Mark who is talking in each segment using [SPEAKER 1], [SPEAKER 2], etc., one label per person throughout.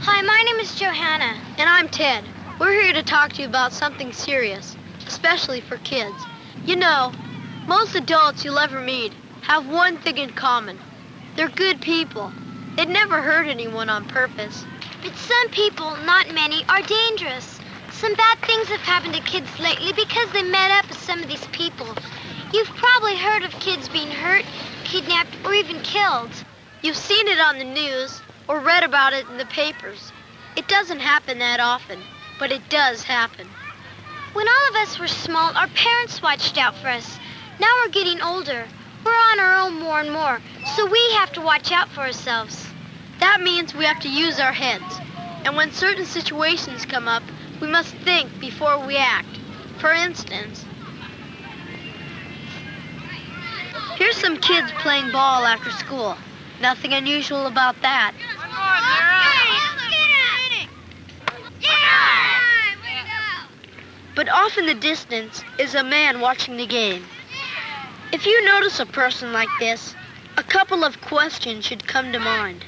[SPEAKER 1] Hi, my name is Johanna.
[SPEAKER 2] And I'm Ted. We're here to talk to you about something serious, especially for kids. You know, most adults you'll ever meet have one thing in common. They're good people. They'd never hurt anyone on purpose.
[SPEAKER 1] But some people, not many, are dangerous. Some bad things have happened to kids lately because they met up with some of these people. You've probably heard of kids being hurt, kidnapped, or even killed.
[SPEAKER 2] You've seen it on the news or read about it in the papers. It doesn't happen that often, but it does happen.
[SPEAKER 1] When all of us were small, our parents watched out for us. Now we're getting older. We're on our own more and more, so we have to watch out for ourselves.
[SPEAKER 2] That means we have to use our heads. And when certain situations come up, we must think before we act. For instance, here's some kids playing ball after school. Nothing unusual about that. But off in the distance is a man watching the game. If you notice a person like this, a couple of questions should come to mind.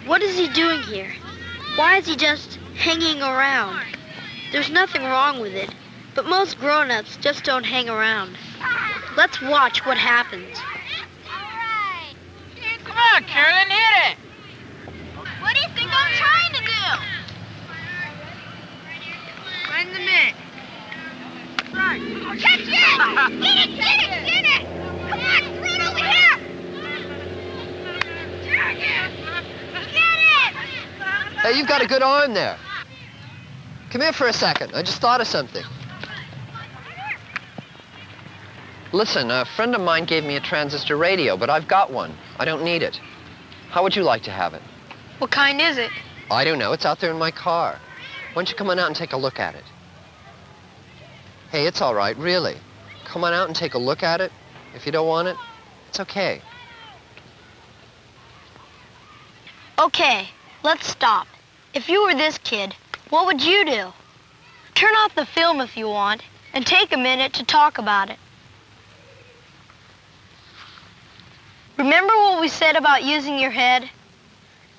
[SPEAKER 2] What is he doing here? Why is he just hanging around? There's nothing wrong with it, but most grown-ups just don't hang around. Let's watch what happens.
[SPEAKER 3] Come on, Carolyn, hit it!
[SPEAKER 1] What do you think I'm trying to do?
[SPEAKER 3] Right in the net. Right.
[SPEAKER 1] Catch it! Get it! Get it! Get it! Come on, throw it over here! Get it!
[SPEAKER 4] Hey, you've got a good arm there. Come here for a second. I just thought of something. Listen, a friend of mine gave me a transistor radio, but I've got one. I don't need it. How would you like to have it?
[SPEAKER 2] What kind is it?
[SPEAKER 4] I don't know. It's out there in my car. Why don't you come on out and take a look at it? Hey, it's all right, really. Come on out and take a look at it. If you don't want it, it's okay.
[SPEAKER 2] Okay, let's stop. If you were this kid, what would you do? Turn off the film if you want, and take a minute to talk about it. Remember what we said about using your head?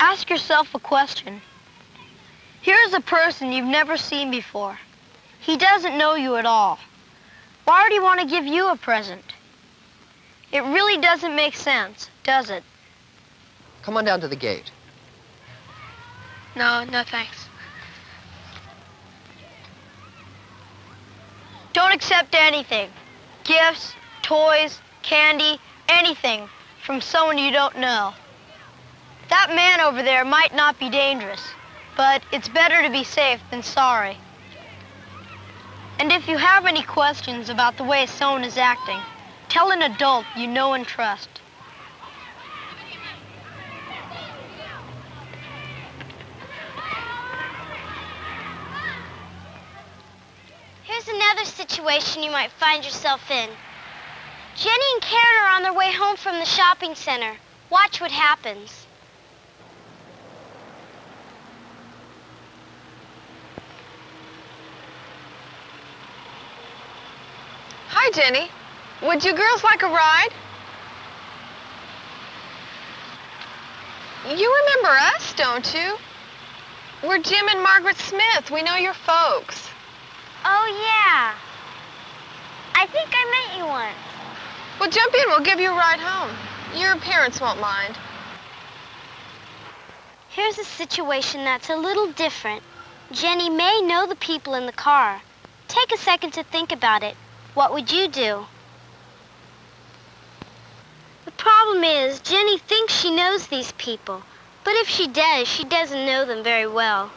[SPEAKER 2] Ask yourself a question. Here's a person you've never seen before. He doesn't know you at all. Why would he want to give you a present? It really doesn't make sense, does it?
[SPEAKER 4] Come on down to the gate.
[SPEAKER 2] No thanks. Don't accept anything. Gifts, toys, candy, anything from someone you don't know. That man over there might not be dangerous, but it's better to be safe than sorry. And if you have any questions about the way someone is acting, tell an adult you know and trust.
[SPEAKER 1] Here's another situation you might find yourself in. Jenny and Karen are on their way home from the shopping center. Watch what happens.
[SPEAKER 5] Hi, Jenny. Would you girls like a ride? You remember us, don't you? We're Jim and Margaret Smith. We know your folks.
[SPEAKER 1] Oh, yeah. I think I met you once.
[SPEAKER 5] Well, jump in. We'll give you a ride home. Your parents won't mind.
[SPEAKER 1] Here's a situation that's a little different. Jenny may know the people in the car. Take a second to think about it. What would you do? The problem is, Jenny thinks she knows these people. But if she does, she doesn't know them very well.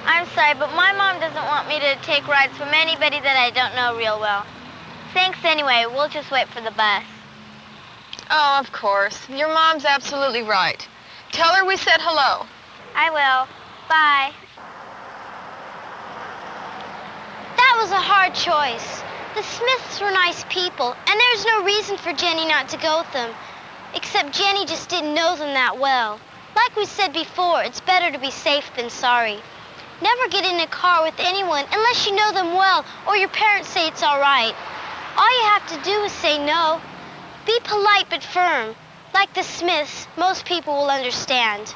[SPEAKER 1] I'm sorry, but my mom doesn't want me to take rides from anybody that I don't know real well. Thanks anyway. We'll just wait for the bus.
[SPEAKER 5] Oh, of course. Your mom's absolutely right. Tell her we said hello.
[SPEAKER 1] I will. Bye. That was a hard choice. The Smiths were nice people, and there's no reason for Jenny not to go with them. Except Jenny just didn't know them that well. Like we said before, it's better to be safe than sorry. Never get in a car with anyone unless you know them well or your parents say it's all right. All you have to do is say no. Be polite but firm. Like the Smiths, most people will understand.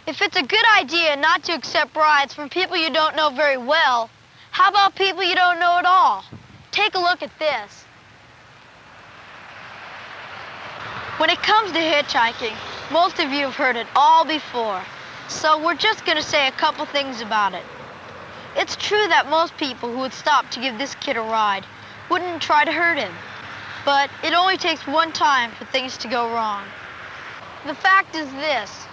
[SPEAKER 2] If it's a good idea not to accept rides from people you don't know very well, how about people you don't know at all? Take a look at this. When it comes to hitchhiking, most of you have heard it all before, so we're just going to say a couple things about it. It's true that most people who would stop to give this kid a ride wouldn't try to hurt him, but it only takes one time for things to go wrong. The fact is this: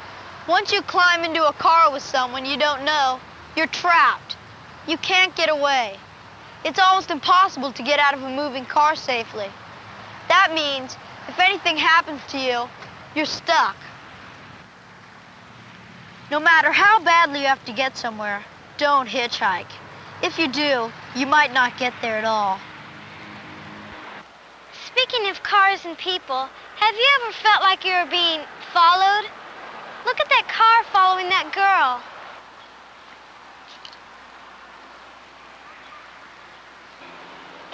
[SPEAKER 2] once you climb into a car with someone you don't know, you're trapped. You can't get away. It's almost impossible to get out of a moving car safely. That means if anything happens to you, you're stuck. No matter how badly you have to get somewhere, don't hitchhike. If you do, you might not get there at all.
[SPEAKER 1] Speaking of cars and people, have you ever felt like you were being followed? Look at that car following that girl.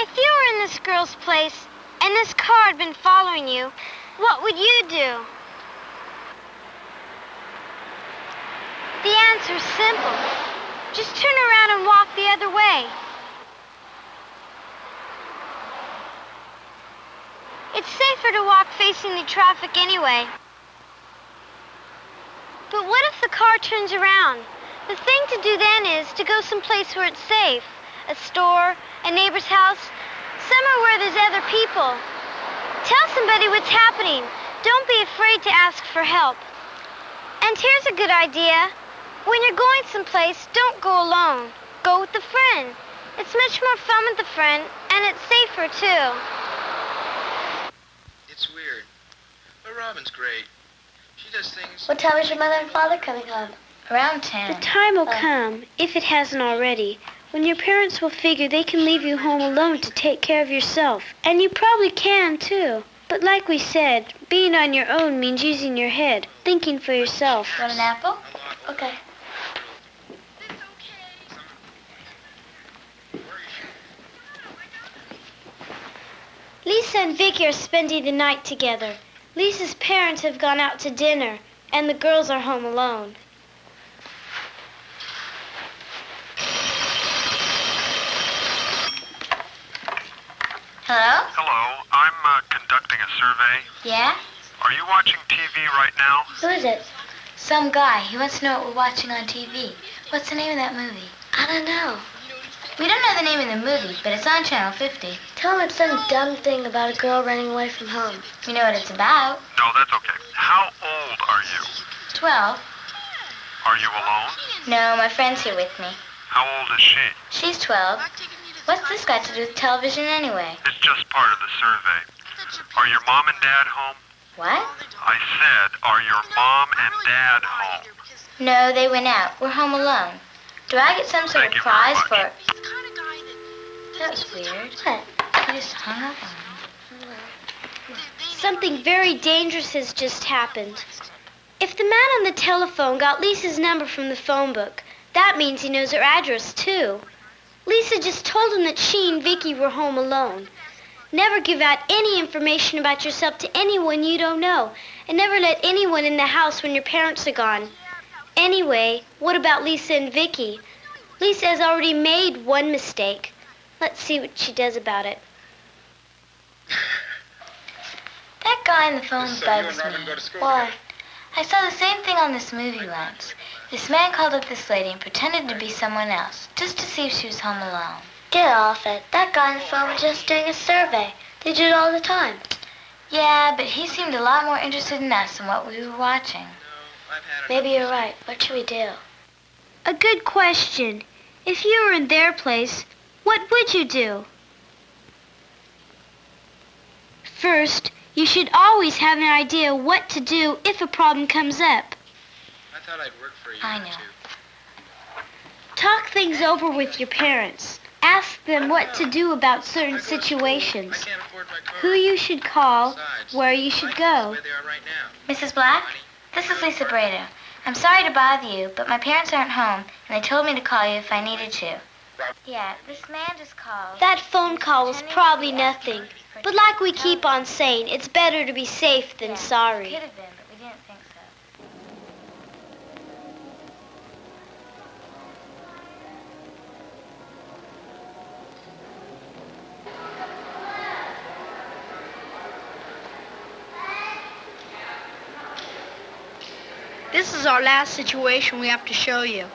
[SPEAKER 1] If you were in this girl's place and this car had been following you, what would you do? The answer's simple. Just turn around and walk the other way. It's safer to walk facing the traffic anyway. But what if the car turns around? The thing to do then is to go someplace where it's safe. A store, a neighbor's house, somewhere where there's other people. Tell somebody what's happening. Don't be afraid to ask for help. And here's a good idea. When you're going someplace, don't go alone. Go with a friend. It's much more fun with a friend, and it's safer, too.
[SPEAKER 3] It's weird. But Robin's great. She does things...
[SPEAKER 6] What time is your mother and father coming home? Around 10.
[SPEAKER 1] The time will come, if it hasn't already, when your parents will figure they can leave you home alone to take care of yourself. And you probably can, too. But like we said, being on your own means using your head, thinking for yourself.
[SPEAKER 6] Want an apple? Okay.
[SPEAKER 1] Lisa and Vicky are spending the night together. Lisa's parents have gone out to dinner, and the girls are home alone.
[SPEAKER 6] Hello?
[SPEAKER 7] Hello, I'm conducting a survey.
[SPEAKER 6] Yeah?
[SPEAKER 7] Are you watching TV right now?
[SPEAKER 6] Who is it? Some guy. He wants to know what we're watching on TV. What's the name of that movie? I don't know. We don't know the name of the movie, but it's on Channel 50.
[SPEAKER 1] Tell him it's some dumb thing about a girl running away from home.
[SPEAKER 6] We know what it's about.
[SPEAKER 7] No, that's okay. How old are you?
[SPEAKER 6] 12.
[SPEAKER 7] Are you alone?
[SPEAKER 6] No, my friend's here with me.
[SPEAKER 7] How old is she?
[SPEAKER 6] She's 12. What's this got to do with television anyway?
[SPEAKER 7] It's just part of the survey. Are your mom and dad home?
[SPEAKER 6] What?
[SPEAKER 7] I said, are your mom and dad home?
[SPEAKER 6] No, they went out. We're home alone. Do I get some sort of
[SPEAKER 7] Thank you
[SPEAKER 6] prize
[SPEAKER 7] very
[SPEAKER 6] for...
[SPEAKER 7] much.
[SPEAKER 6] That was weird.
[SPEAKER 1] What?
[SPEAKER 6] He just hung up on me.
[SPEAKER 1] Something very dangerous has just happened. If the man on the telephone got Lisa's number from the phone book, that means he knows her address, too. Lisa just told him that she and Vicky were home alone. Never give out any information about yourself to anyone you don't know, and never let anyone in the house when your parents are gone. Anyway, what about Lisa and Vicky? Lisa has already made one mistake. Let's see what she does about it.
[SPEAKER 6] That guy on the phone bugs me. Why? I saw the same thing on this movie once. This man called up this lady and pretended to be someone else, just to see if she was home alone.
[SPEAKER 1] Get off it. That guy on the phone was just doing a survey. They do it all the time.
[SPEAKER 6] Yeah, but he seemed a lot more interested in us than what we were watching.
[SPEAKER 1] Maybe you're right. What should we do? A good question. If you were in their place, what would you do? First, you should always have an idea what to do if a problem comes up.
[SPEAKER 3] I thought I'd work for you.
[SPEAKER 6] I know.
[SPEAKER 1] Talk things over with your parents. Ask them what to do about certain situations.
[SPEAKER 3] I can't afford my car.
[SPEAKER 1] Who you should call,
[SPEAKER 3] Besides,
[SPEAKER 1] where you should
[SPEAKER 3] my kids
[SPEAKER 1] go.
[SPEAKER 3] where they are right now.
[SPEAKER 6] Mrs. Black? This is Lisa Brado. I'm sorry to bother you, but my parents aren't home, and they told me to call you if I needed to. Yeah, this man just called.
[SPEAKER 1] That phone call was probably nothing. But like we keep on saying, it's better to be safe than sorry.
[SPEAKER 6] Could have been, but we didn't think so.
[SPEAKER 2] This is our last situation we have to show you.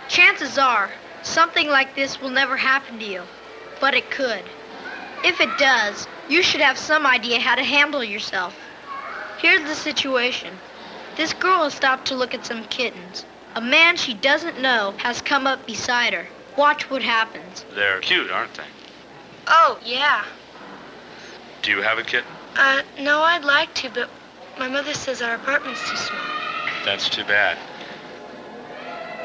[SPEAKER 2] Chances are, something like this will never happen to you, but it could. If it does, you should have some idea how to handle yourself. Here's the situation. This girl has stopped to look at some kittens. A man she doesn't know has come up beside her. Watch what happens.
[SPEAKER 7] They're cute, aren't they?
[SPEAKER 6] Oh, yeah.
[SPEAKER 7] Do you have a kitten?
[SPEAKER 6] No, I'd like to, but my mother says our apartment's too small.
[SPEAKER 7] That's too bad.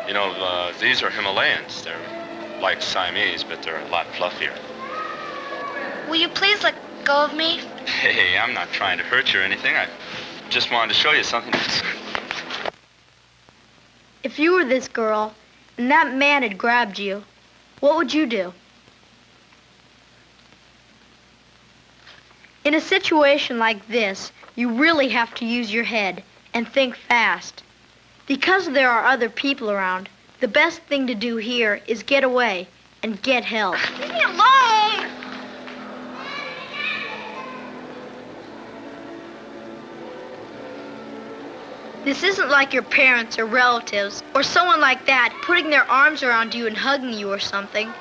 [SPEAKER 7] You know, these are Himalayans. They're like Siamese, but they're a lot fluffier.
[SPEAKER 6] Will you please let go of me?
[SPEAKER 7] Hey, I'm not trying to hurt you or anything. I just wanted to show you something.
[SPEAKER 2] If you were this girl, and that man had grabbed you, what would you do? In a situation like this, you really have to use your head and think fast. Because there are other people around, the best thing to do here is get away and get help.
[SPEAKER 6] Leave me alone!
[SPEAKER 2] This isn't like your parents or relatives or someone like that putting their arms around you and hugging you or something.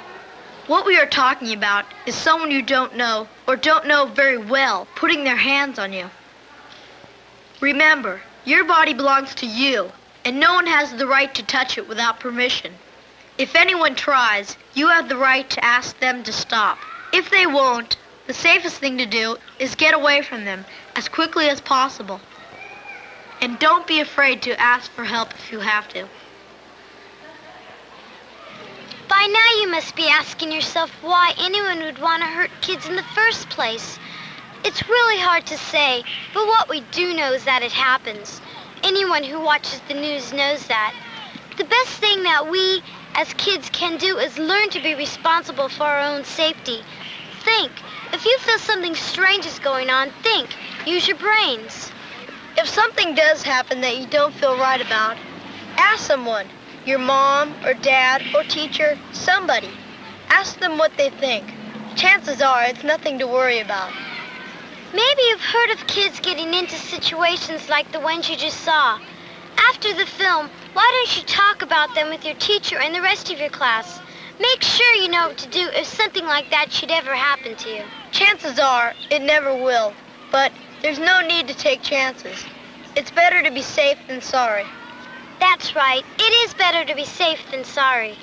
[SPEAKER 2] What we are talking about is someone you don't know or don't know very well putting their hands on you. Remember, your body belongs to you, and no one has the right to touch it without permission. If anyone tries, you have the right to ask them to stop. If they won't, the safest thing to do is get away from them as quickly as possible. And don't be afraid to ask for help if you have to.
[SPEAKER 1] By now you must be asking yourself why anyone would want to hurt kids in the first place. It's really hard to say, but what we do know is that it happens. Anyone who watches the news knows that. The best thing that we, as kids, can do is learn to be responsible for our own safety. Think. If you feel something strange is going on, think. Use your brains.
[SPEAKER 2] If something does happen that you don't feel right about, ask someone. Your mom or dad or teacher, somebody. Ask them what they think. Chances are it's nothing to worry about.
[SPEAKER 1] Maybe you've heard of kids getting into situations like the ones you just saw. After the film, why don't you talk about them with your teacher and the rest of your class? Make sure you know what to do if something like that should ever happen to you.
[SPEAKER 2] Chances are it never will, but there's no need to take chances. It's better to be safe than sorry.
[SPEAKER 1] That's right. It is better to be safe than sorry.